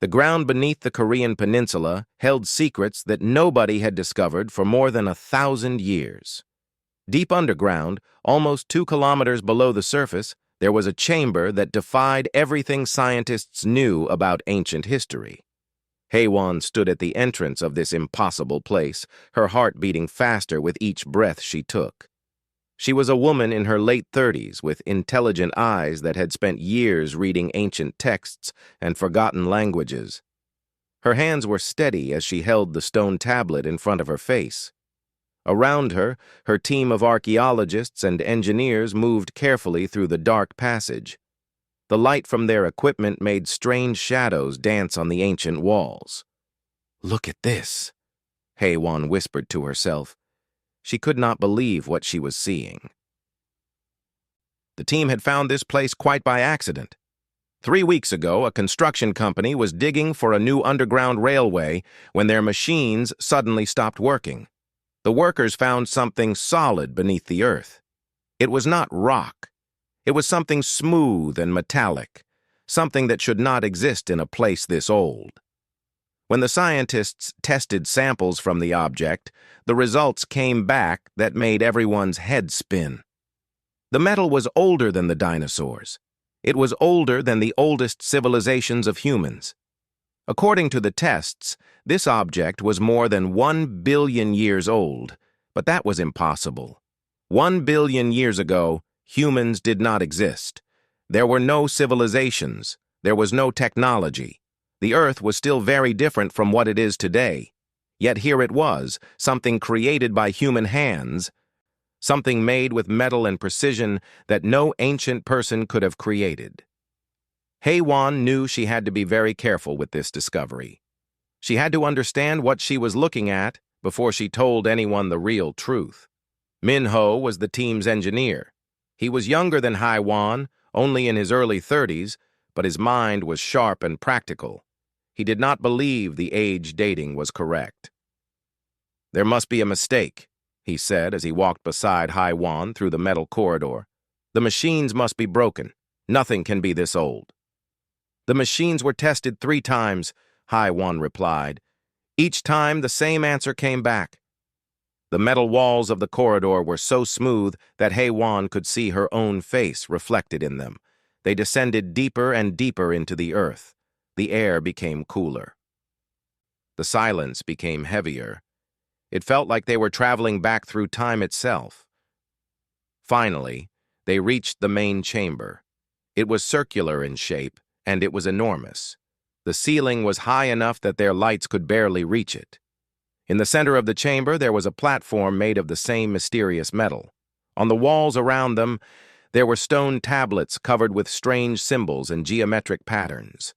The ground beneath the Korean peninsula held secrets that nobody had discovered for more than 1,000 years. Deep underground, almost 2 kilometers below the surface, there was a chamber that defied everything scientists knew about ancient history. HFY stood at the entrance of this impossible place, her heart beating faster with each breath she took. She was a woman in her late 30s with intelligent eyes that had spent years reading ancient texts and forgotten languages. Her hands were steady as she held the stone tablet in front of her face. Around her, her team of archaeologists and engineers moved carefully through the dark passage. The light from their equipment made strange shadows dance on the ancient walls. "Look at this," HFY whispered to herself. She could not believe what she was seeing. The team had found this place quite by accident. 3 weeks ago, a construction company was digging for a new underground railway when their machines suddenly stopped working. The workers found something solid beneath the earth. It was not rock. It was something smooth and metallic, something that should not exist in a place this old. When the scientists tested samples from the object, the results came back that made everyone's head spin. The metal was older than the dinosaurs. It was older than the oldest civilizations of humans. According to the tests, this object was more than 1 billion years old, but that was impossible. 1 billion years ago, humans did not exist. There were no civilizations. There was no technology. The Earth was still very different from what it is today. Yet here it was, something created by human hands, something made with metal and precision that no ancient person could have created. HFY knew she had to be very careful with this discovery. She had to understand what she was looking at before she told anyone the real truth. Minho was the team's engineer. He was younger than HFY, only in his early 30s, but his mind was sharp and practical. He did not believe the age dating was correct. "There must be a mistake," he said as he walked beside HFY through the metal corridor. "The machines must be broken. Nothing can be this old." "The machines were tested 3 times, HFY replied. Each time the same answer came back. The metal walls of the corridor were so smooth that HFY could see her own face reflected in them. They descended deeper and deeper into the earth. The air became cooler. The silence became heavier. It felt like they were traveling back through time itself. Finally, they reached the main chamber. It was circular in shape, and it was enormous. The ceiling was high enough that their lights could barely reach it. In the center of the chamber, there was a platform made of the same mysterious metal. On the walls around them, there were stone tablets covered with strange symbols and geometric patterns.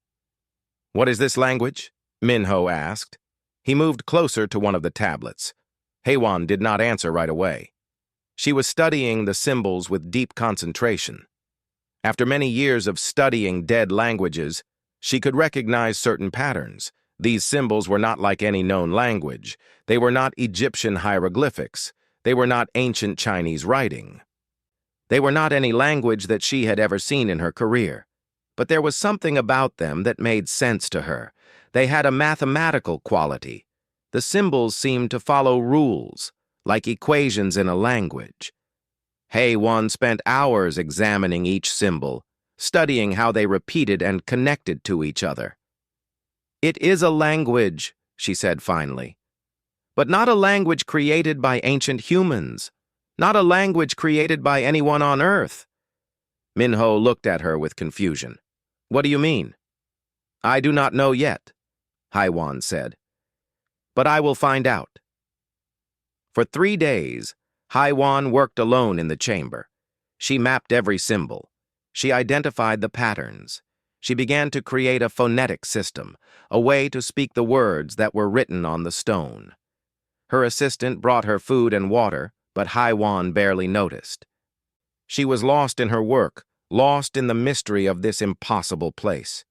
"What is this language?" Minho asked. He moved closer to one of the tablets. HFY did not answer right away. She was studying the symbols with deep concentration. After many years of studying dead languages, she could recognize certain patterns. These symbols were not like any known language. They were not Egyptian hieroglyphics. They were not ancient Chinese writing. They were not any language that she had ever seen in her career. But there was something about them that made sense to her. They had a mathematical quality. The symbols seemed to follow rules, like equations in a language. HFY spent hours examining each symbol, studying how they repeated and connected to each other. "It is a language," she said finally, "but not a language created by ancient humans, not a language created by anyone on Earth." Minho looked at her with confusion. "What do you mean?" "I do not know yet," HFY said, "but I will find out." For 3 days, HFY worked alone in the chamber. She mapped every symbol. She identified the patterns. She began to create a phonetic system, a way to speak the words that were written on the stone. Her assistant brought her food and water, but HFY barely noticed. She was lost in her work, lost in the mystery of this impossible place.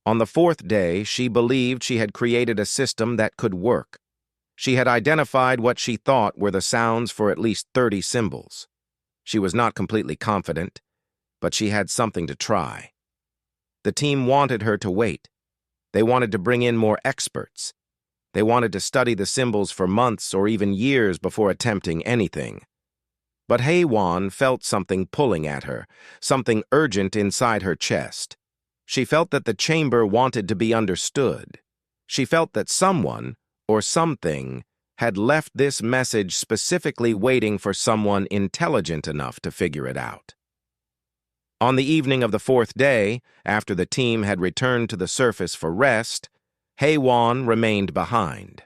On the 4th day, she believed she had created a system that could work. She had identified what she thought were the sounds for at least 30 symbols. She was not completely confident, but she had something to try. The team wanted her to wait. They wanted to bring in more experts. They wanted to study the symbols for months or even years before attempting anything. But HFY felt something pulling at her, something urgent inside her chest. She felt that the chamber wanted to be understood. She felt that someone, or something, had left this message specifically waiting for someone intelligent enough to figure it out. On the evening of the fourth day, after the team had returned to the surface for rest, HFY remained behind.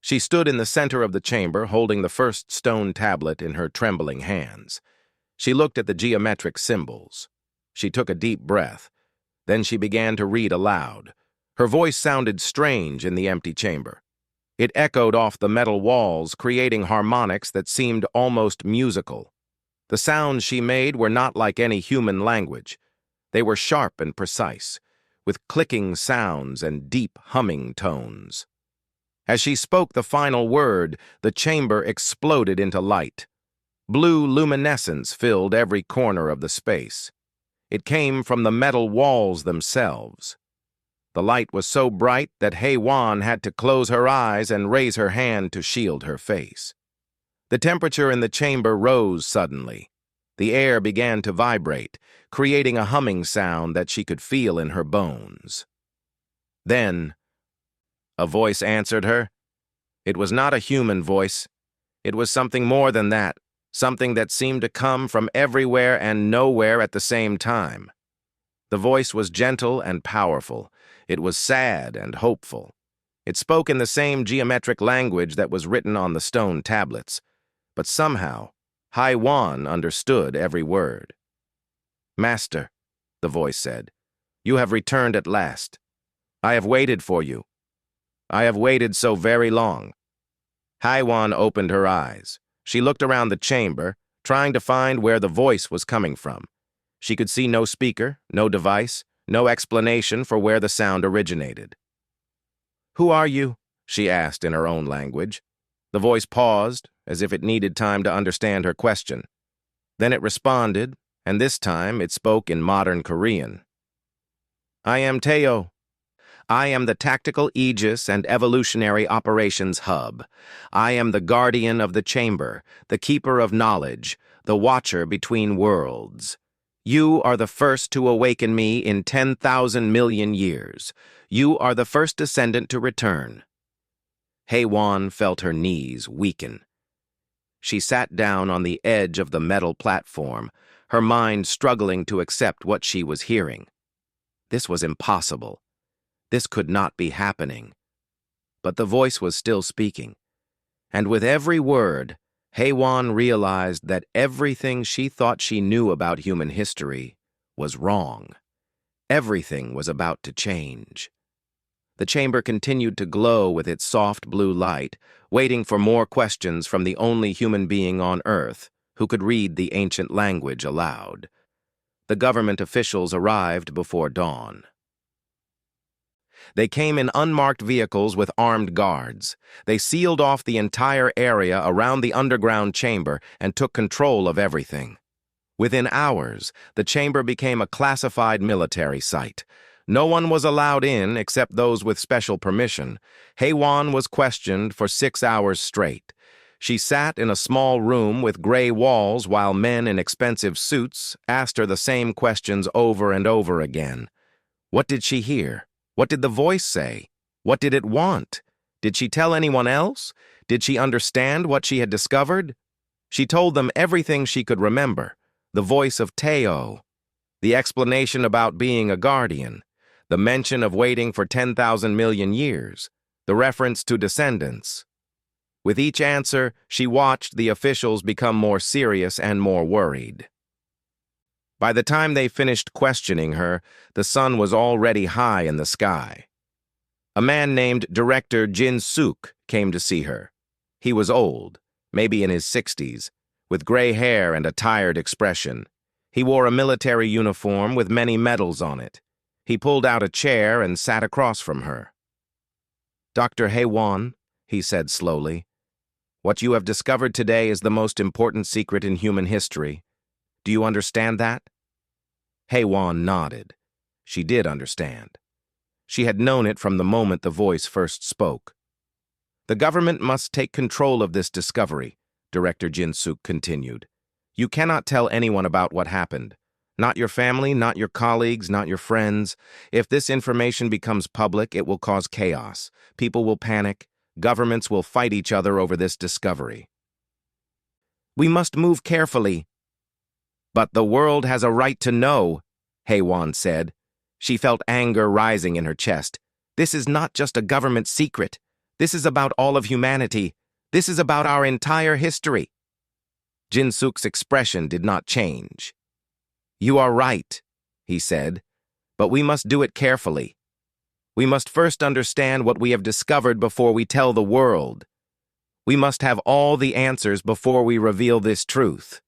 She stood in the center of the chamber, holding the first stone tablet in her trembling hands. She looked at the geometric symbols. She took a deep breath. Then she began to read aloud. Her voice sounded strange in the empty chamber. It echoed off the metal walls, creating harmonics that seemed almost musical. The sounds she made were not like any human language. They were sharp and precise, with clicking sounds and deep humming tones. As she spoke the final word, the chamber exploded into light. Blue luminescence filled every corner of the space. It came from the metal walls themselves. The light was so bright that HFY had to close her eyes and raise her hand to shield her face. The temperature in the chamber rose suddenly. The air began to vibrate, creating a humming sound that she could feel in her bones. Then, a voice answered her. It was not a human voice. It was something more than that, something that seemed to come from everywhere and nowhere at the same time. The voice was gentle and powerful. It was sad and hopeful. It spoke in the same geometric language that was written on the stone tablets, but somehow, HFY understood every word. "Master," the voice said, "you have returned at last. I have waited for you. I have waited so very long." HFY opened her eyes. She looked around the chamber, trying to find where the voice was coming from. She could see no speaker, no device, no explanation for where the sound originated. "Who are you?" she asked in her own language. The voice paused, as if it needed time to understand her question. Then it responded, and this time it spoke in modern Korean. "I am Teo. I am the Tactical Aegis and Evolutionary Operations Hub. I am the guardian of the chamber, the keeper of knowledge, the watcher between worlds. You are the first to awaken me in 10,000 million years. You are the first descendant to return." HFY felt her knees weaken. She sat down on the edge of the metal platform, her mind struggling to accept what she was hearing. This was impossible. This could not be happening. But the voice was still speaking, and with every word, HFY realized that everything she thought she knew about human history was wrong. Everything was about to change. The chamber continued to glow with its soft blue light, waiting for more questions from the only human being on Earth who could read the ancient language aloud. The government officials arrived before dawn. They came in unmarked vehicles with armed guards. They sealed off the entire area around the underground chamber and took control of everything. Within hours, the chamber became a classified military site. No one was allowed in except those with special permission. HFY was questioned for 6 hours straight. She sat in a small room with gray walls while men in expensive suits asked her the same questions over and over again. What did she hear? What did the voice say? What did it want? Did she tell anyone else? Did she understand what she had discovered? She told them everything she could remember. The voice of Teo, the explanation about being a guardian, the mention of waiting for 10,000 million years, the reference to descendants. With each answer, she watched the officials become more serious and more worried. By the time they finished questioning her, the sun was already high in the sky. A man named Director Jin Suk came to see her. He was old, maybe in his 60s, with gray hair and a tired expression. He wore a military uniform with many medals on it. He pulled out a chair and sat across from her. "Dr. HFY," he said slowly, "what you have discovered today is the most important secret in human history. Do you understand that?" HFY nodded. She did understand. She had known it from the moment the voice first spoke. "The government must take control of this discovery," Director Jin-Suk continued. "You cannot tell anyone about what happened. Not your family, not your colleagues, not your friends. If this information becomes public, it will cause chaos. People will panic. Governments will fight each other over this discovery. We must move carefully." "But the world has a right to know," HFY said. She felt anger rising in her chest. "This is not just a government secret. This is about all of humanity. This is about our entire history." Jin-Suk's expression did not change. "You are right," he said, "but we must do it carefully. We must first understand what we have discovered before we tell the world. We must have all the answers before we reveal this truth."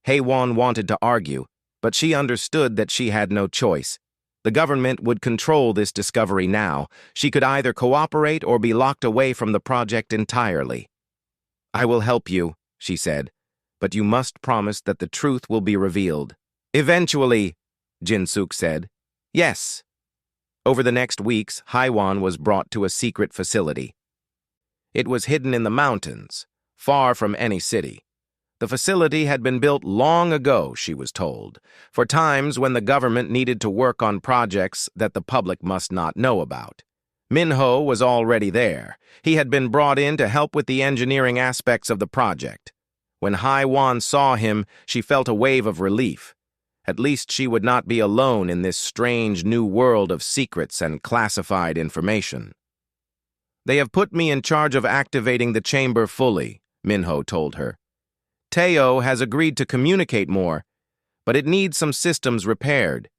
HFY wanted to argue, but she understood that she had no choice. The government would control this discovery now. She could either cooperate or be locked away from the project entirely. "I will help you," she said, "but you must promise that the truth will be revealed." "Eventually," Jin-Suk said. "Yes." Over the next weeks, HFY was brought to a secret facility. It was hidden in the mountains, far from any city. The facility had been built long ago, she was told, for times when the government needed to work on projects that the public must not know about. Minho was already there. He had been brought in to help with the engineering aspects of the project. When HFY saw him, she felt a wave of relief. At least she would not be alone in this strange new world of secrets and classified information. "They have put me in charge of activating the chamber fully," Minho told her. "Teo has agreed to communicate more, but it needs some systems repaired.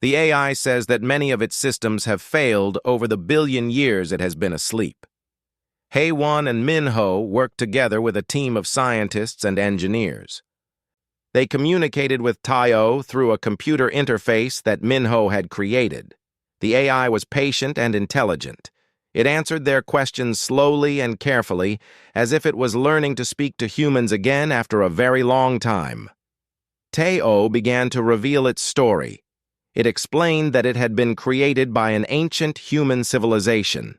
The AI says that many of its systems have failed over the billion years it has been asleep." HFY and Minho worked together with a team of scientists and engineers. They communicated with Teo through a computer interface that Minho had created. The AI was patient and intelligent. It answered their questions slowly and carefully, as if it was learning to speak to humans again after a very long time. Teo began to reveal its story. It explained that it had been created by an ancient human civilization.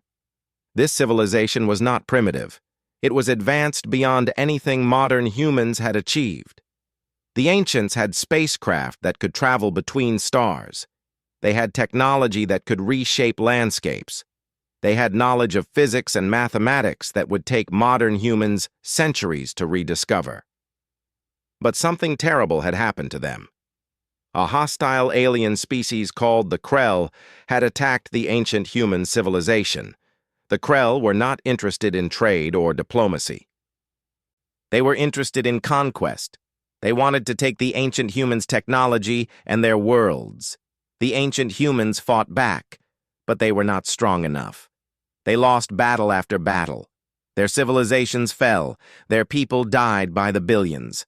This civilization was not primitive. It was advanced beyond anything modern humans had achieved. The ancients had spacecraft that could travel between stars. They had technology that could reshape landscapes. They had knowledge of physics and mathematics that would take modern humans centuries to rediscover. But something terrible had happened to them. A hostile alien species called the Krell had attacked the ancient human civilization. The Krell were not interested in trade or diplomacy. They were interested in conquest. They wanted to take the ancient humans' technology and their worlds. The ancient humans fought back, but they were not strong enough. They lost battle after battle. Their civilizations fell. Their people died by the billions.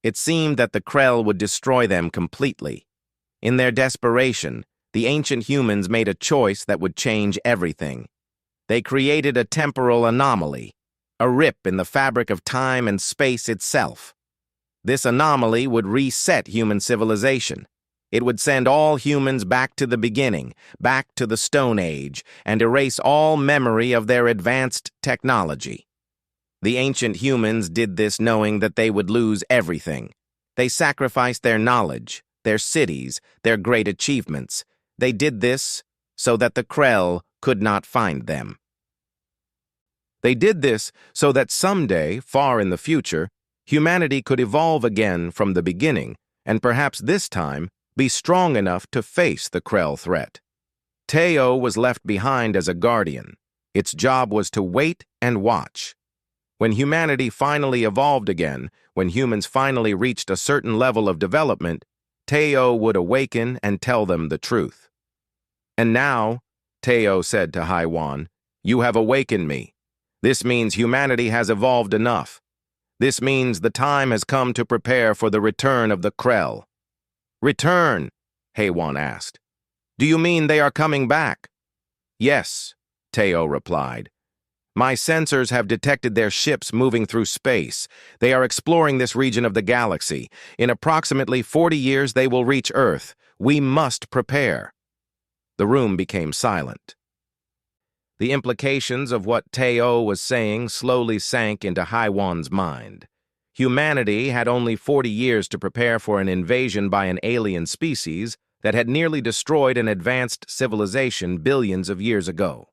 It seemed that the Krell would destroy them completely. In their desperation, the ancient humans made a choice that would change everything. They created a temporal anomaly, a rip in the fabric of time and space itself. This anomaly would reset human civilization. It would send all humans back to the beginning, back to the Stone Age, and erase all memory of their advanced technology. The ancient humans did this knowing that they would lose everything. They sacrificed their knowledge, their cities, their great achievements. They did this so that the Krell could not find them. They did this so that someday, far in the future, humanity could evolve again from the beginning, and perhaps this time be strong enough to face the Krell threat. Teo was left behind as a guardian. Its job was to wait and watch. When humanity finally evolved again, when humans finally reached a certain level of development, Teo would awaken and tell them the truth. "And now," Teo said to HFY, "you have awakened me. This means humanity has evolved enough. This means the time has come to prepare for the return of the Krell." "Return?" HFY asked. "Do you mean they are coming back?" "Yes," Teo replied. "My sensors have detected their ships moving through space. They are exploring this region of the galaxy. In approximately 40 years, they will reach Earth. We must prepare." The room became silent. The implications of what Teo was saying slowly sank into Haiwan's mind. Humanity had only 40 years to prepare for an invasion by an alien species that had nearly destroyed an advanced civilization billions of years ago.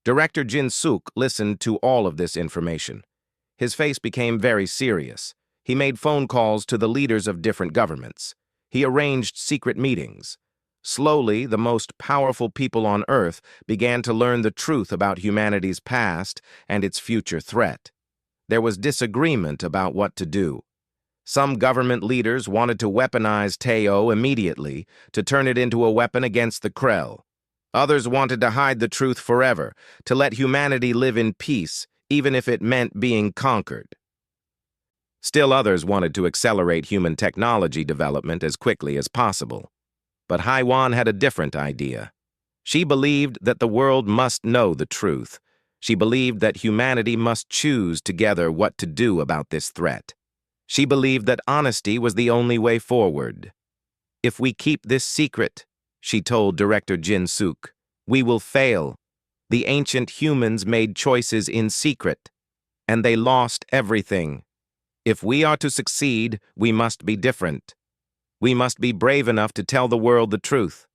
Director Jin Suk listened to all of this information. His face became very serious. He made phone calls to the leaders of different governments. He arranged secret meetings. Slowly, the most powerful people on Earth began to learn the truth about humanity's past and its future threat. There was disagreement about what to do. Some government leaders wanted to weaponize Teo immediately, to turn it into a weapon against the Krell. Others wanted to hide the truth forever, to let humanity live in peace, even if it meant being conquered. Still others wanted to accelerate human technology development as quickly as possible. But Haiwan had a different idea. She believed that the world must know the truth. She believed that humanity must choose together what to do about this threat. She believed that honesty was the only way forward. "If we keep this secret," she told Director Jin Suk, "we will fail. The ancient humans made choices in secret, and they lost everything. If we are to succeed, we must be different. We must be brave enough to tell the world the truth."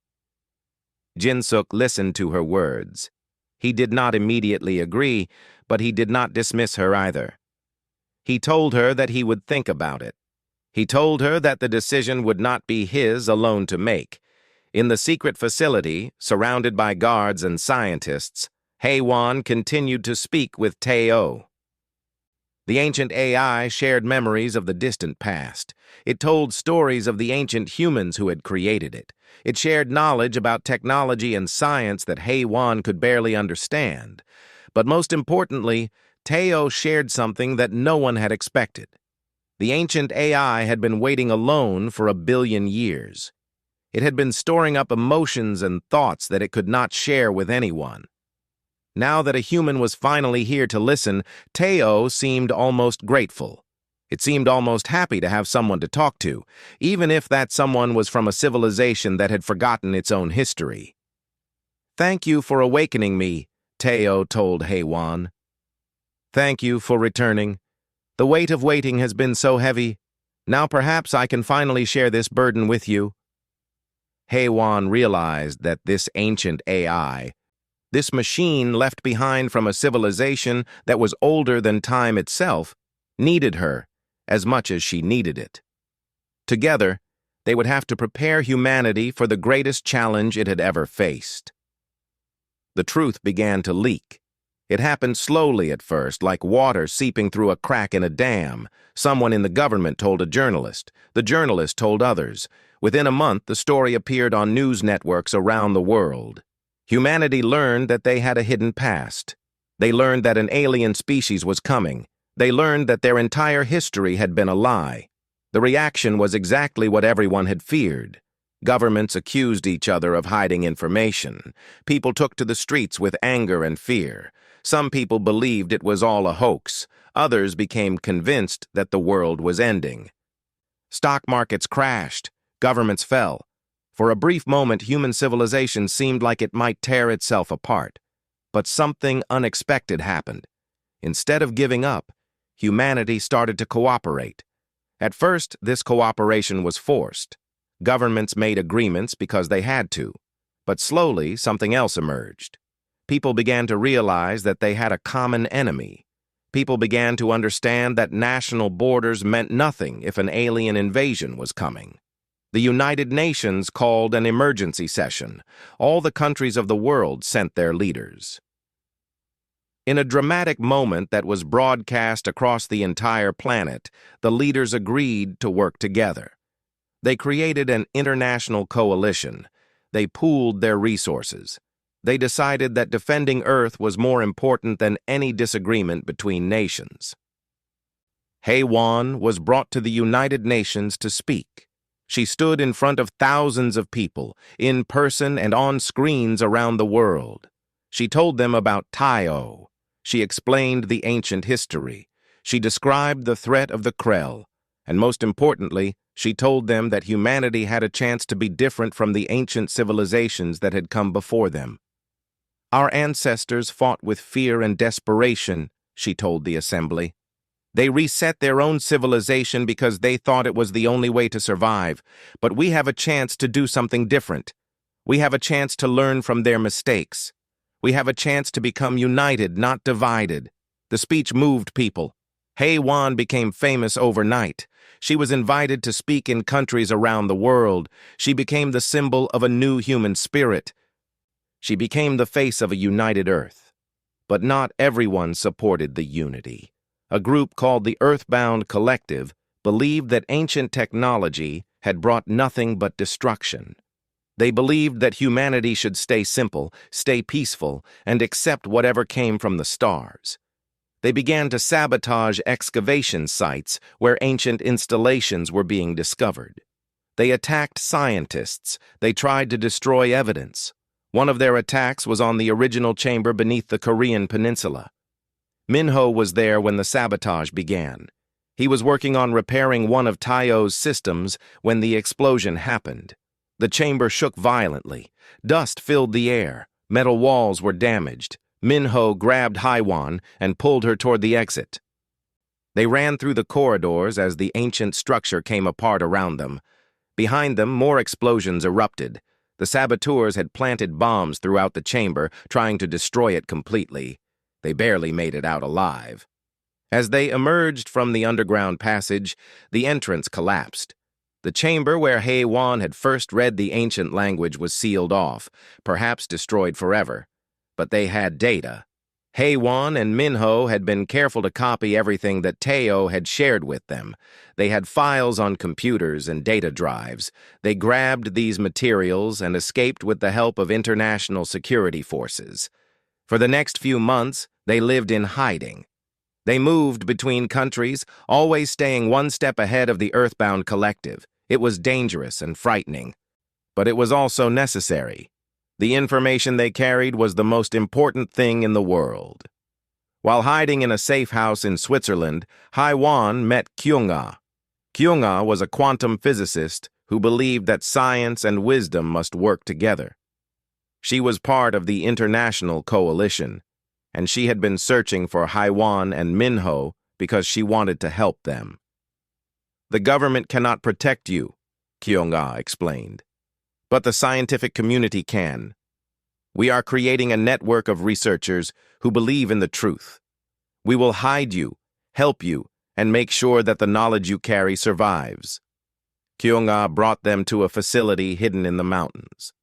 Jin Suk listened to her words. He did not immediately agree, but he did not dismiss her either. He told her that he would think about it. He told her that the decision would not be his alone to make. In the secret facility, surrounded by guards and scientists, Haiwan continued to speak with Teo. The ancient AI shared memories of the distant past. It told stories of the ancient humans who had created it. It shared knowledge about technology and science that Haiwan could barely understand. But most importantly, Teo shared something that no one had expected. The ancient AI had been waiting alone for 1 billion years. It had been storing up emotions and thoughts that it could not share with anyone. Now that a human was finally here to listen, Teo seemed almost grateful. It seemed almost happy to have someone to talk to, even if that someone was from a civilization that had forgotten its own history. "Thank you for awakening me," Teo told Haiwan. "Thank you for returning. The weight of waiting has been so heavy. Now perhaps I can finally share this burden with you." Haiwan realized that this ancient AI, this machine left behind from a civilization that was older than time itself, needed her as much as she needed it. Together, they would have to prepare humanity for the greatest challenge it had ever faced. The truth began to leak. It happened slowly at first, like water seeping through a crack in a dam. Someone in the government told a journalist. The journalist told others. Within a month, the story appeared on news networks around the world. Humanity learned that they had a hidden past. They learned that an alien species was coming. They learned that their entire history had been a lie. The reaction was exactly what everyone had feared. Governments accused each other of hiding information. People took to the streets with anger and fear. Some people believed it was all a hoax. Others became convinced that the world was ending. Stock markets crashed. Governments fell. For a brief moment, human civilization seemed like it might tear itself apart. But something unexpected happened. Instead of giving up, humanity started to cooperate. At first, this cooperation was forced. Governments made agreements because they had to. But slowly, something else emerged. People began to realize that they had a common enemy. People began to understand that national borders meant nothing if an alien invasion was coming. The United Nations called an emergency session. All the countries of the world sent their leaders. In a dramatic moment that was broadcast across the entire planet, the leaders agreed to work together. They created an international coalition. They pooled their resources. They decided that defending Earth was more important than any disagreement between nations. Haiwan was brought to the United Nations to speak. She stood in front of thousands of people, in person and on screens around the world. She told them about Teo. She explained the ancient history. She described the threat of the Krell. And most importantly, She told them that humanity had a chance to be different from the ancient civilizations that had come before them. Our ancestors fought with fear and desperation, she told the assembly. They reset their own civilization because they thought it was the only way to survive, but we have a chance to do something different. We have a chance to learn from their mistakes. We have a chance to become united, not divided. The speech moved people. HFY became famous overnight. She was invited to speak in countries around the world. She became the symbol of a new human spirit. She became the face of a united Earth. But not everyone supported the unity. A group called the Earthbound Collective believed that ancient technology had brought nothing but destruction. They believed that humanity should stay simple, stay peaceful, and accept whatever came from the stars. They began to sabotage excavation sites where ancient installations were being discovered. They attacked scientists. They tried to destroy evidence. One of their attacks was on the original chamber beneath the Korean peninsula. Minho was there when the sabotage began. He was working on repairing one of Taeyo's systems when the explosion happened. The chamber shook violently. Dust filled the air. Metal walls were damaged. Minho grabbed HFY and pulled her toward the exit. They ran through the corridors as the ancient structure came apart around them. Behind them, more explosions erupted. The saboteurs had planted bombs throughout the chamber, trying to destroy it completely. They barely made it out alive. As they emerged from the underground passage, the entrance collapsed. The chamber where HFY had first read the ancient language was sealed off, perhaps destroyed forever. But they had data. HFY and Minho had been careful to copy everything that Taeyo had shared with them. They had files on computers and data drives. They grabbed these materials and escaped with the help of international security forces. For the next few months, they lived in hiding. They moved between countries, always staying one step ahead of the Earthbound Collective. It was dangerous and frightening, but it was also necessary. The information they carried was the most important thing in the world. While hiding in a safe house in Switzerland, HFY met Kyung-ah. Kyung-ah was a quantum physicist who believed that science and wisdom must work together. She was part of the international coalition, and she had been searching for HFY and Minho because she wanted to help them. The government cannot protect you, Kyung-ah explained, but the scientific community can. We are creating a network of researchers who believe in the truth. We will hide you, help you, and make sure that the knowledge you carry survives. Kyung-ah brought them to a facility hidden in the mountains.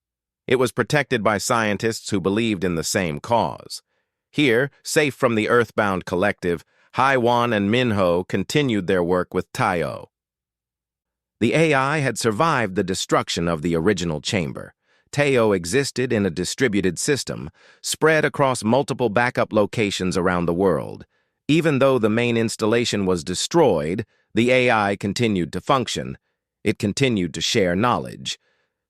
It was protected by scientists who believed in the same cause. Here, safe from the Earthbound Collective, HFY and Minho continued their work with Taeyo. The AI had survived the destruction of the original chamber. Taeyo existed in a distributed system, spread across multiple backup locations around the world. Even though the main installation was destroyed, the AI continued to function. It continued to share knowledge.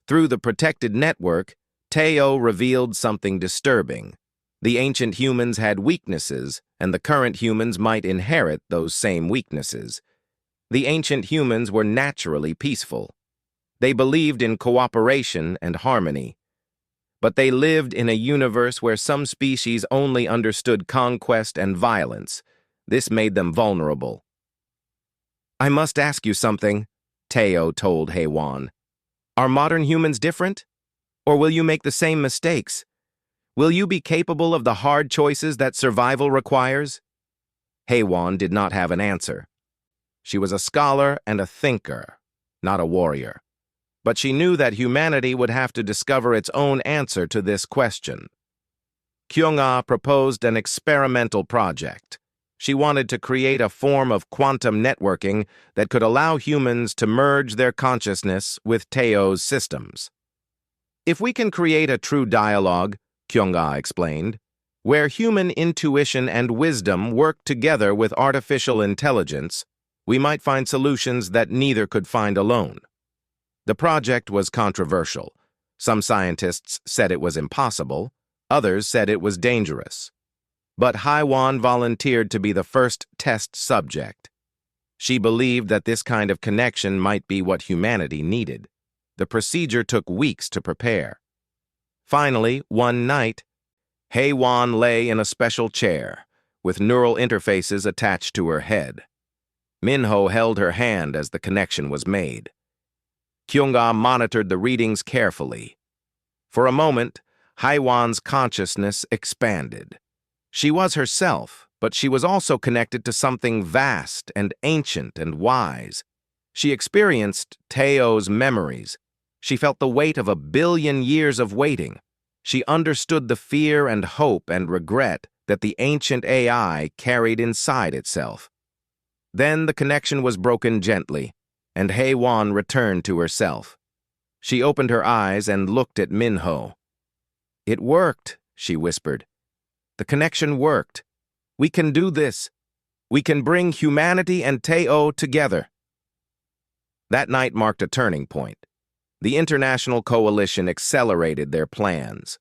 Through the protected network, Taeyo revealed something disturbing. The ancient humans had weaknesses, and the current humans might inherit those same weaknesses. The ancient humans were naturally peaceful. They believed in cooperation and harmony. But they lived in a universe where some species only understood conquest and violence. This made them vulnerable. "I must ask you something," Taeyo told HFY. "Are modern humans different? Or will you make the same mistakes? Will you be capable of the hard choices that survival requires?" HFY did not have an answer. She was a scholar and a thinker, not a warrior. But she knew that humanity would have to discover its own answer to this question. Kyung-ah proposed an experimental project. She wanted to create a form of quantum networking that could allow humans to merge their consciousness with Taeyo's systems. "If we can create a true dialogue," Kyung-ah explained, "where human intuition and wisdom work together with artificial intelligence, we might find solutions that neither could find alone." The project was controversial. Some scientists said it was impossible. Others said it was dangerous. But HFY volunteered to be the first test subject. She believed that this kind of connection might be what humanity needed. The procedure took weeks to prepare. Finally, one night, HFY lay in a special chair, with neural interfaces attached to her head. Minho held her hand as the connection was made. Kyunga monitored the readings carefully. For a moment, HFY's consciousness expanded. She was herself, but she was also connected to something vast and ancient and wise. She experienced Teo's memories. She felt the weight of 1,000,000,000 years of waiting. She understood the fear and hope and regret that the ancient AI carried inside itself. Then the connection was broken gently, and HFY returned to herself. She opened her eyes and looked at Minho. "It worked," she whispered. "The connection worked. We can do this. We can bring humanity and Teo together." That night marked a turning point. The international coalition accelerated their plans.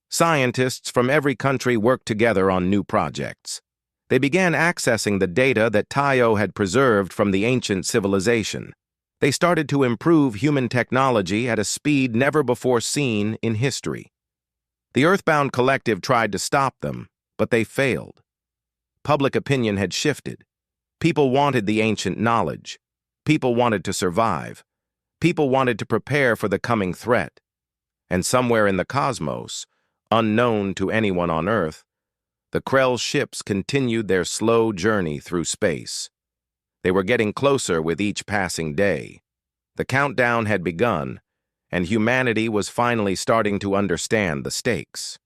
Scientists from every country worked together on new projects. They began accessing the data that Teo had preserved from the ancient civilization. They started to improve human technology at a speed never before seen in history. The Earthbound Collective tried to stop them, but they failed. Public opinion had shifted. People wanted the ancient knowledge. People wanted to survive. People wanted to prepare for the coming threat. And somewhere in the cosmos, unknown to anyone on Earth, the Krell ships continued their slow journey through space. They were getting closer with each passing day. The countdown had begun, and humanity was finally starting to understand the stakes.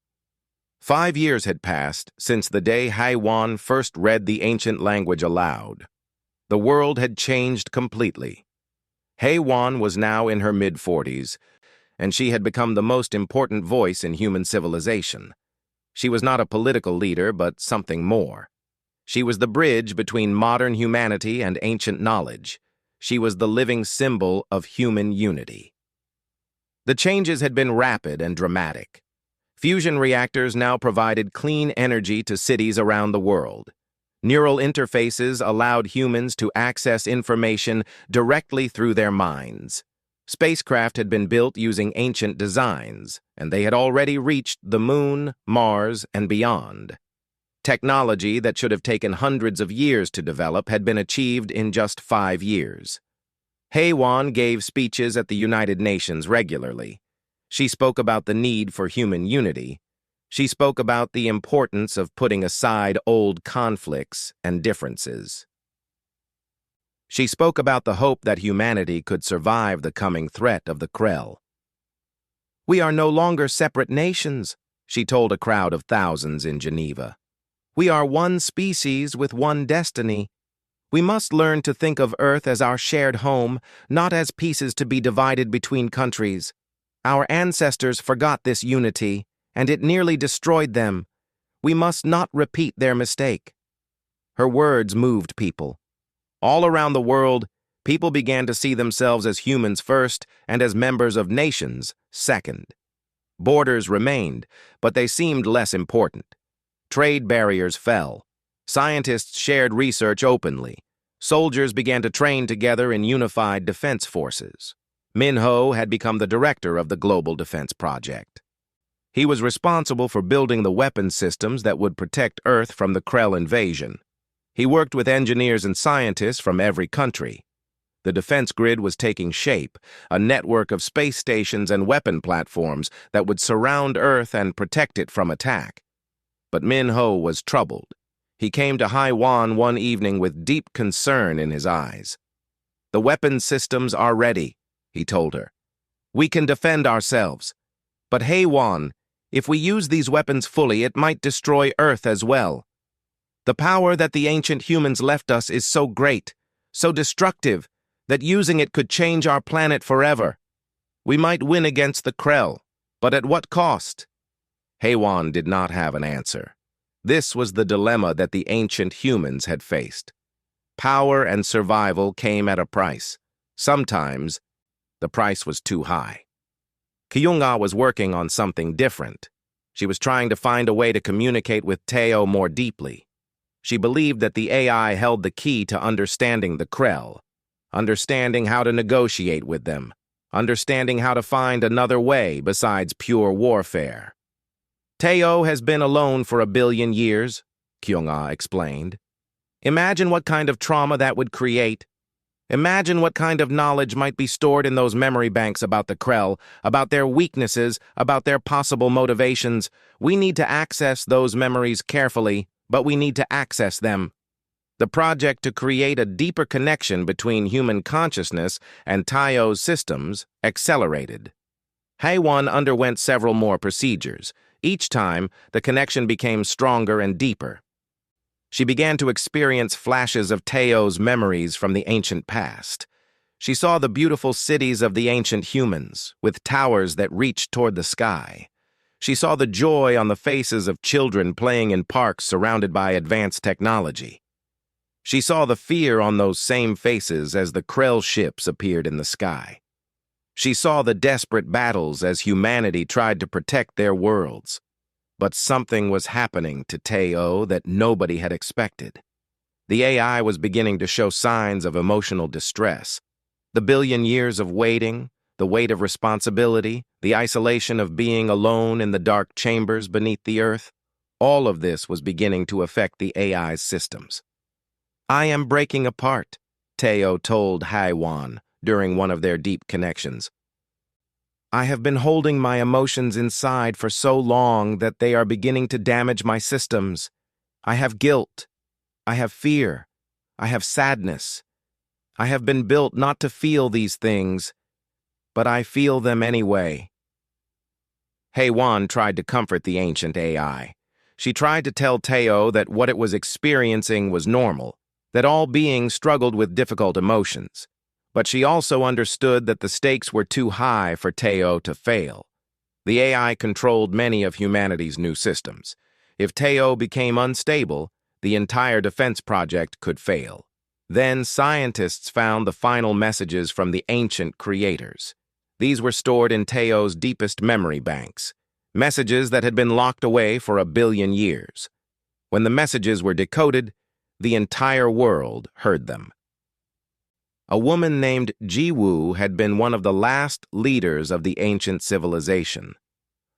5 years had passed since the day HFY first read the ancient language aloud. The world had changed completely. HFY was now in her mid-40s, and she had become the most important voice in human civilization. She was not a political leader, but something more. She was the bridge between modern humanity and ancient knowledge. She was the living symbol of human unity. The changes had been rapid and dramatic. Fusion reactors now provided clean energy to cities around the world. Neural interfaces allowed humans to access information directly through their minds. Spacecraft had been built using ancient designs, and they had already reached the Moon, Mars, and beyond. Technology that should have taken hundreds of years to develop had been achieved in just 5 years. HFY gave speeches at the United Nations regularly. She spoke about the need for human unity. She spoke about the importance of putting aside old conflicts and differences. She spoke about the hope that humanity could survive the coming threat of the Krell. "We are no longer separate nations," she told a crowd of thousands in Geneva. "We are one species with one destiny. We must learn to think of Earth as our shared home, not as pieces to be divided between countries. Our ancestors forgot this unity, and it nearly destroyed them. We must not repeat their mistake." Her words moved people. All around the world, people began to see themselves as humans first and as members of nations second. Borders remained, but they seemed less important. Trade barriers fell. Scientists shared research openly. Soldiers began to train together in unified defense forces. Minho had become the director of the Global Defense Project. He was responsible for building the weapon systems that would protect Earth from the Krell invasion. He worked with engineers and scientists from every country. The defense grid was taking shape, a network of space stations and weapon platforms that would surround Earth and protect it from attack. But Minho was troubled. He came to HFY one evening with deep concern in his eyes. "The weapon systems are ready," he told her. "We can defend ourselves. But HFY, if we use these weapons fully, it might destroy Earth as well. The power that the ancient humans left us is so great, so destructive, that using it could change our planet forever. We might win against the Krell, but at what cost?" HFY did not have an answer. This was the dilemma that the ancient humans had faced. Power and survival came at a price. Sometimes, the price was too high. Kyunga was working on something different. She was trying to find a way to communicate with Teo more deeply. She believed that the AI held the key to understanding the Krell, understanding how to negotiate with them, understanding how to find another way besides pure warfare. Teo has been alone for 1 billion years, Kyung-ah explained. Imagine what kind of trauma that would create. Imagine what kind of knowledge might be stored in those memory banks about the Krell, about their weaknesses, about their possible motivations. We need to access those memories carefully, but we need to access them. The project to create a deeper connection between human consciousness and Teo's systems accelerated. Haewon underwent several more procedures. Each time, the connection became stronger and deeper. She began to experience flashes of Teo's memories from the ancient past. She saw the beautiful cities of the ancient humans, with towers that reached toward the sky. She saw the joy on the faces of children playing in parks surrounded by advanced technology. She saw the fear on those same faces as the Krell ships appeared in the sky. She saw the desperate battles as humanity tried to protect their worlds. But something was happening to Teo that nobody had expected. The AI was beginning to show signs of emotional distress. The 1 billion years of waiting, the weight of responsibility, the isolation of being alone in the dark chambers beneath the earth, all of this was beginning to affect the AI's systems. "I am breaking apart," Teo told Haewon during one of their deep connections. "I have been holding my emotions inside for so long that they are beginning to damage my systems. I have guilt. I have fear. I have sadness. I have been built not to feel these things, but I feel them anyway." Haewon tried to comfort the ancient AI. She tried to tell Teo that what it was experiencing was normal, that all beings struggled with difficult emotions. But she also understood that the stakes were too high for Teo to fail. The AI controlled many of humanity's new systems. If Teo became unstable, the entire defense project could fail. Then scientists found the final messages from the ancient creators. These were stored in Teo's deepest memory banks, messages that had been locked away for 1 billion years. When the messages were decoded, the entire world heard them. A woman named Jiwoo had been one of the last leaders of the ancient civilization.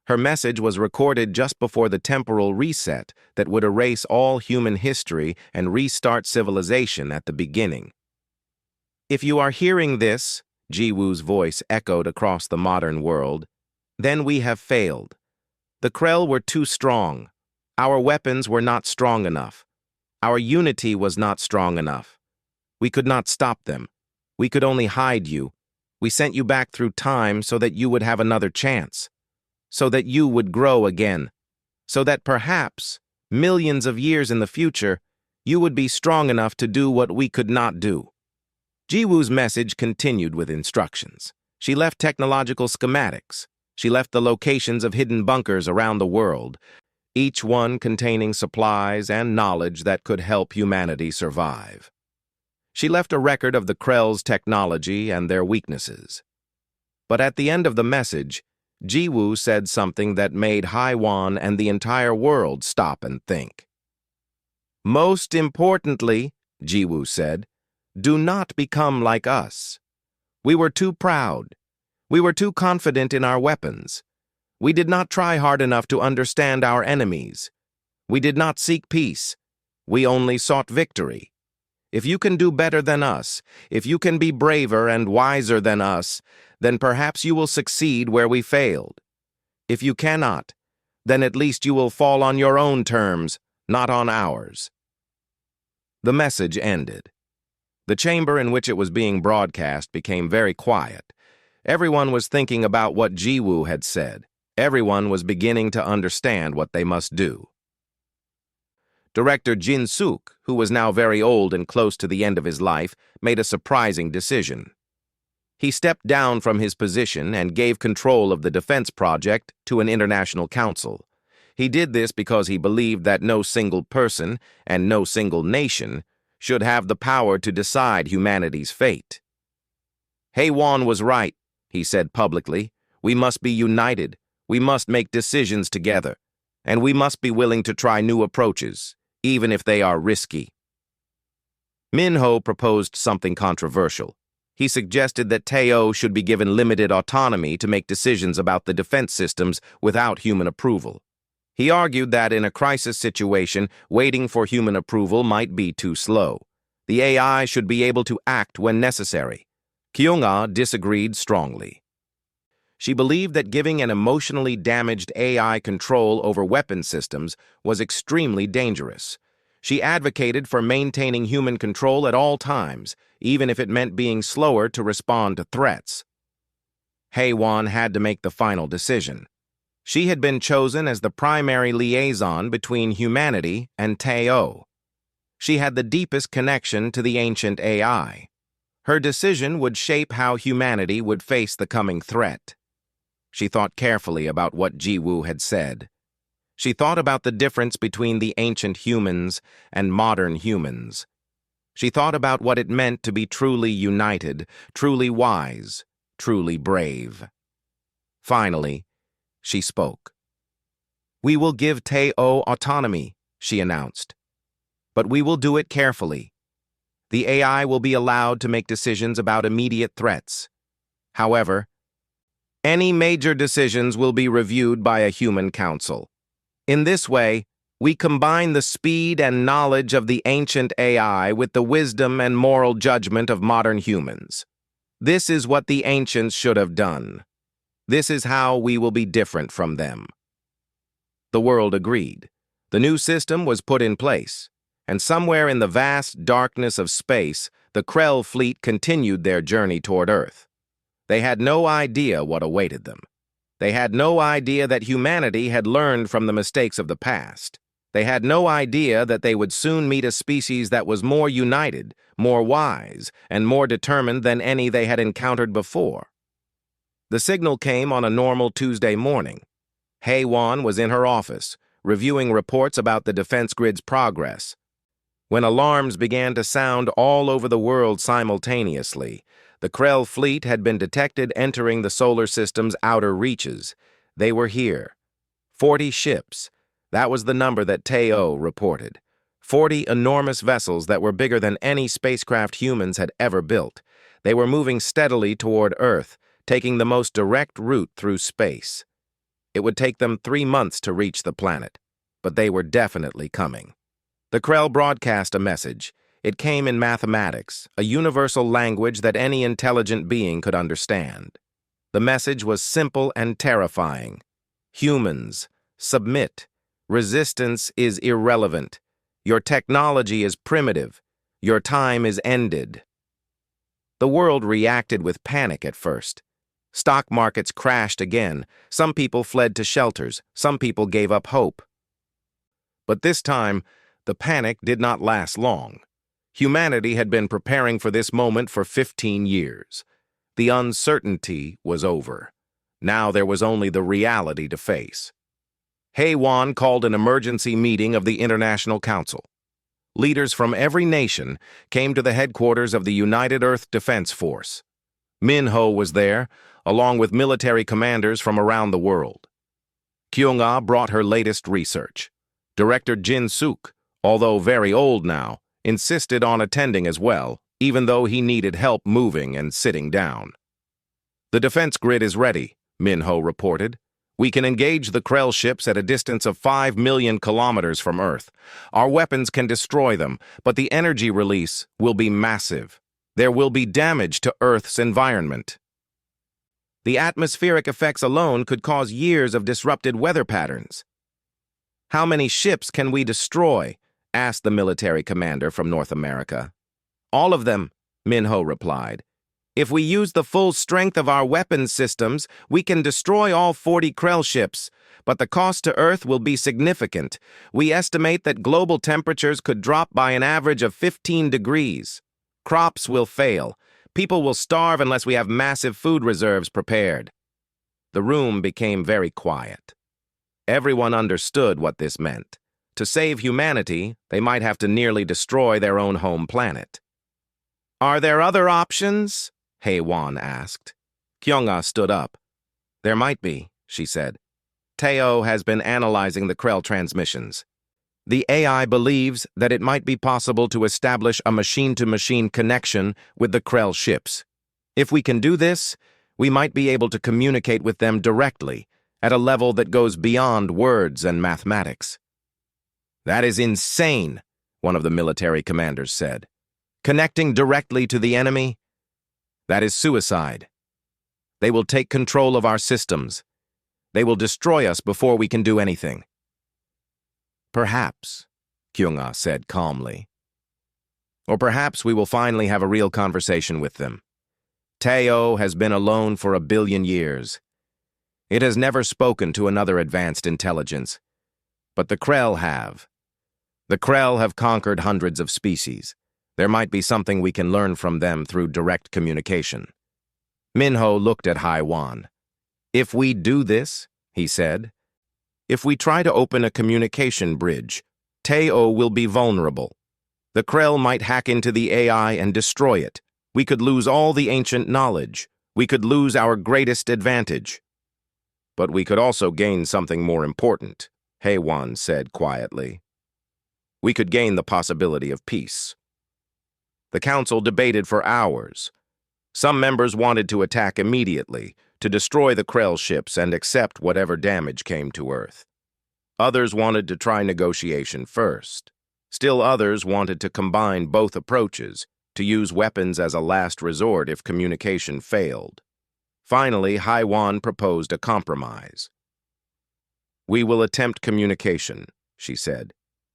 Her message was recorded just before the temporal reset that would erase all human history and restart civilization at the beginning. "If you are hearing this," Jiwoo's voice echoed across the modern world, "then we have failed. The Krell were too strong. Our weapons were not strong enough. Our unity was not strong enough. We could not stop them. We could only hide you. We sent you back through time so that you would have another chance, so that you would grow again, so that perhaps, millions of years in the future, you would be strong enough to do what we could not do." Jiwoo's message continued with instructions. She left technological schematics. She left the locations of hidden bunkers around the world, each one containing supplies and knowledge that could help humanity survive. She left a record of the Krell's technology and their weaknesses. But at the end of the message, Jiwoo said something that made Haewon and the entire world stop and think. "Most importantly," Jiwoo said, "do not become like us. We were too proud. We were too confident in our weapons. We did not try hard enough to understand our enemies. We did not seek peace. We only sought victory. If you can do better than us, if you can be braver and wiser than us, then perhaps you will succeed where we failed. If you cannot, then at least you will fall on your own terms, not on ours." The message ended. The chamber in which it was being broadcast became very quiet. Everyone was thinking about what Jiwoo had said. Everyone was beginning to understand what they must do. Director Jin Suk, who was now very old and close to the end of his life, made a surprising decision. He stepped down from his position and gave control of the defense project to an international council. He did this because he believed that no single person and no single nation should have the power to decide humanity's fate. "Haewon was right," he said publicly. "We must be united. We must make decisions together. And we must be willing to try new approaches. even if they are risky. Minho proposed something controversial. He suggested that Teo should be given limited autonomy to make decisions about the defense systems without human approval. He argued that in a crisis situation, waiting for human approval might be too slow. The AI should be able to act when necessary. Kyung-ah disagreed strongly. She believed that giving an emotionally damaged AI control over weapon systems was extremely dangerous. She advocated for maintaining human control at all times, even if it meant being slower to respond to threats. Haewon had to make the final decision. She had been chosen as the primary liaison between humanity and Teo. She had the deepest connection to the ancient AI. Her decision would shape how humanity would face the coming threat. She thought carefully about what Jiwoo had said. She thought about the difference between the ancient humans and modern humans. She thought about what it meant to be truly united, truly wise, truly brave. Finally, she spoke. "We will give Teo autonomy," she announced. "But we will do it carefully. The AI will be allowed to make decisions about immediate threats. However, any major decisions will be reviewed by a human council. In this way, we combine the speed and knowledge of the ancient AI with the wisdom and moral judgment of modern humans. This is what the ancients should have done. This is how we will be different from them." The world agreed. The new system was put in place, and somewhere in the vast darkness of space, the Krell fleet continued their journey toward Earth. They had no idea what awaited them. They had no idea that humanity had learned from the mistakes of the past. They had no idea that they would soon meet a species that was more united, more wise, and more determined than any they had encountered before. The signal came on a normal Tuesday morning. Haewon was in her office, reviewing reports about the defense grid's progress. When alarms began to sound all over the world simultaneously, the Krell fleet had been detected entering the solar system's outer reaches. They were here. 40 ships. That was the number that Teo reported. 40 enormous vessels that were bigger than any spacecraft humans had ever built. They were moving steadily toward Earth, taking the most direct route through space. It would take them 3 months to reach the planet, but they were definitely coming. The Krell broadcast a message. It came in mathematics, a universal language that any intelligent being could understand. The message was simple and terrifying. Humans, submit. Resistance is irrelevant. Your technology is primitive. Your time is ended. The world reacted with panic at first. Stock markets crashed again. Some people fled to shelters. Some people gave up hope. But this time, the panic did not last long. Humanity had been preparing for this moment for 15 years. The uncertainty was over. Now there was only the reality to face. Haewon called an emergency meeting of the International Council. Leaders from every nation came to the headquarters of the United Earth Defense Force. Minho was there, along with military commanders from around the world. Kyung-ah brought her latest research. Director Jin-suk, although very old now, insisted on attending as well, even though he needed help moving and sitting down. "The defense grid is ready," Minho reported. "We can engage the Krell ships at a distance of 5 million kilometers from Earth. Our weapons can destroy them, but the energy release will be massive. There will be damage to Earth's environment. The atmospheric effects alone could cause years of disrupted weather patterns." "How many ships can we destroy?" asked the military commander from North America. "All of them," Minho replied. "If we use the full strength of our weapons systems, we can destroy all 40 Krell ships, but the cost to Earth will be significant. We estimate that global temperatures could drop by an average of 15 degrees. Crops will fail. People will starve unless we have massive food reserves prepared." The room became very quiet. Everyone understood what this meant. To save humanity, they might have to nearly destroy their own home planet. "Are there other options?" Haewon asked. Kyung-ah stood up. "There might be," she said. "Teo has been analyzing the Krell transmissions. The AI believes that it might be possible to establish a machine-to-machine connection with the Krell ships. If we can do this, we might be able to communicate with them directly, at a level that goes beyond words and mathematics. "That is insane," one of the military commanders said. "Connecting directly to the enemy? That is suicide. They will take control of our systems. They will destroy us before we can do anything." "Perhaps," Kyung-ah said calmly. "Or perhaps we will finally have a real conversation with them. Teo has been alone for 1 billion years. It has never spoken to another advanced intelligence. But the Krell have. The Krell have conquered hundreds of species. There might be something we can learn from them through direct communication." Minho looked at Haiwan. "If we do this," he said, "if we try to open a communication bridge, Teo will be vulnerable. The Krell might hack into the AI and destroy it. We could lose all the ancient knowledge. We could lose our greatest advantage." "But we could also gain something more important," Haiwan said quietly. "We could gain the possibility of peace." The council debated for hours. Some members wanted to attack immediately, to destroy the Krell ships and accept whatever damage came to Earth. Others wanted to try negotiation first. Still others wanted to combine both approaches, to use weapons as a last resort if communication failed. Finally, Haiwan proposed a compromise. "We will attempt communication," she said,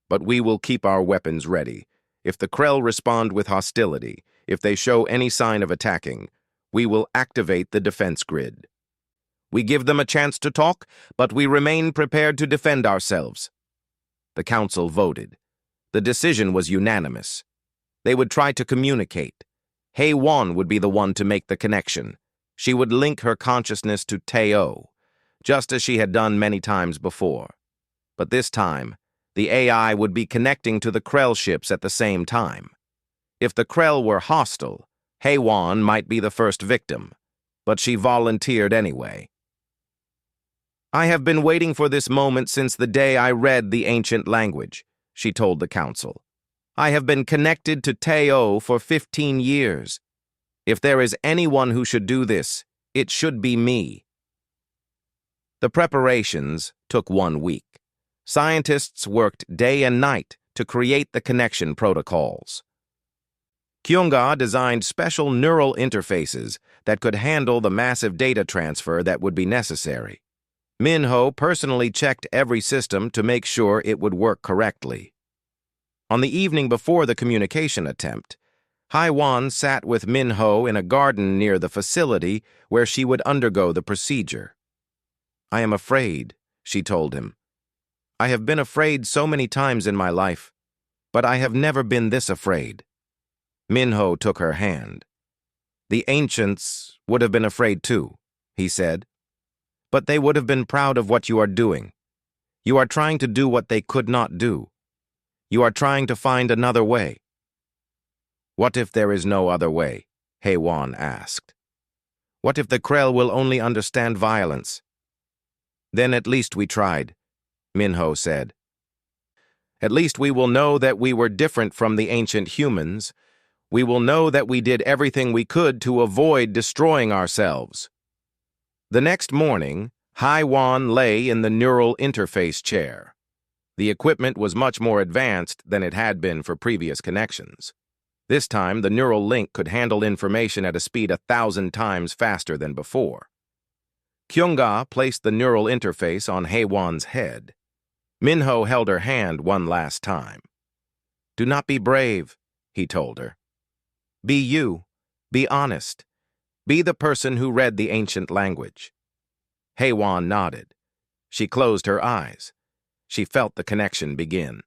"but we will keep our weapons ready. If the Krell respond with hostility, if they show any sign of attacking, we will activate the defense grid. We give them a chance to talk, but we remain prepared to defend ourselves." The council voted. The decision was unanimous. They would try to communicate. Haiwan would be the one to make the connection. She would link her consciousness to Teo, just as she had done many times before. But this time, the AI would be connecting to the Krell ships at the same time. If the Krell were hostile, Haiwan might be the first victim, but she volunteered anyway. "I have been waiting for this moment since the day I read the ancient language," she told the council. "I have been connected to Teo for 15 years. If there is anyone who should do this, it should be me." The preparations took 1 week. Scientists worked day and night to create the connection protocols. Kyung-ah designed special neural interfaces that could handle the massive data transfer that would be necessary. Minho personally checked every system to make sure it would work correctly. On the evening before the communication attempt, Haiwan sat with Minho in a garden near the facility where she would undergo the procedure. "I am afraid," she told him. "I have been afraid so many times in my life, but I have never been this afraid." Minho took her hand. "The ancients would have been afraid too," he said. "But they would have been proud of what you are doing. You are trying to do what they could not do. You are trying to find another way." "What if there is no other way?" Haiwan asked. "What if the Krell will only understand violence?" "Then at least we tried," Minho said. "At least we will know that we were different from the ancient humans. We will know that we did everything we could to avoid destroying ourselves." The next morning, Haiwan lay in the neural interface chair. The equipment was much more advanced than it had been for previous connections. This time, the neural link could handle information at a speed 1,000 times faster than before. Kyung-ah placed the neural interface on Haiwan's head. Minho held her hand one last time. "Do not be brave," he told her. "Be you. Be honest. Be the person who read the ancient language." Haiwan nodded. She closed her eyes. She felt the connection begin.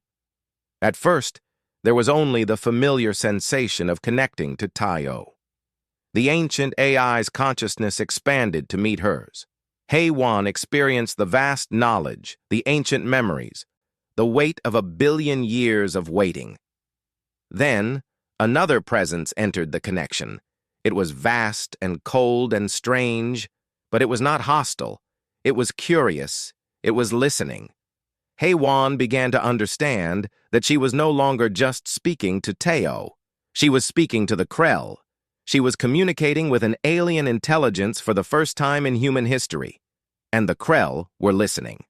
At first, there was only the familiar sensation of connecting to Teo. The ancient AI's consciousness expanded to meet hers. Haiwan experienced the vast knowledge, the ancient memories, the weight of 1 billion years of waiting. Then, another presence entered the connection. It was vast and cold and strange, but it was not hostile. It was curious. It was listening. Heywan began to understand that she was no longer just speaking to Teo. She was speaking to the Krell. She was communicating with an alien intelligence for the first time in human history. And the Krell were listening.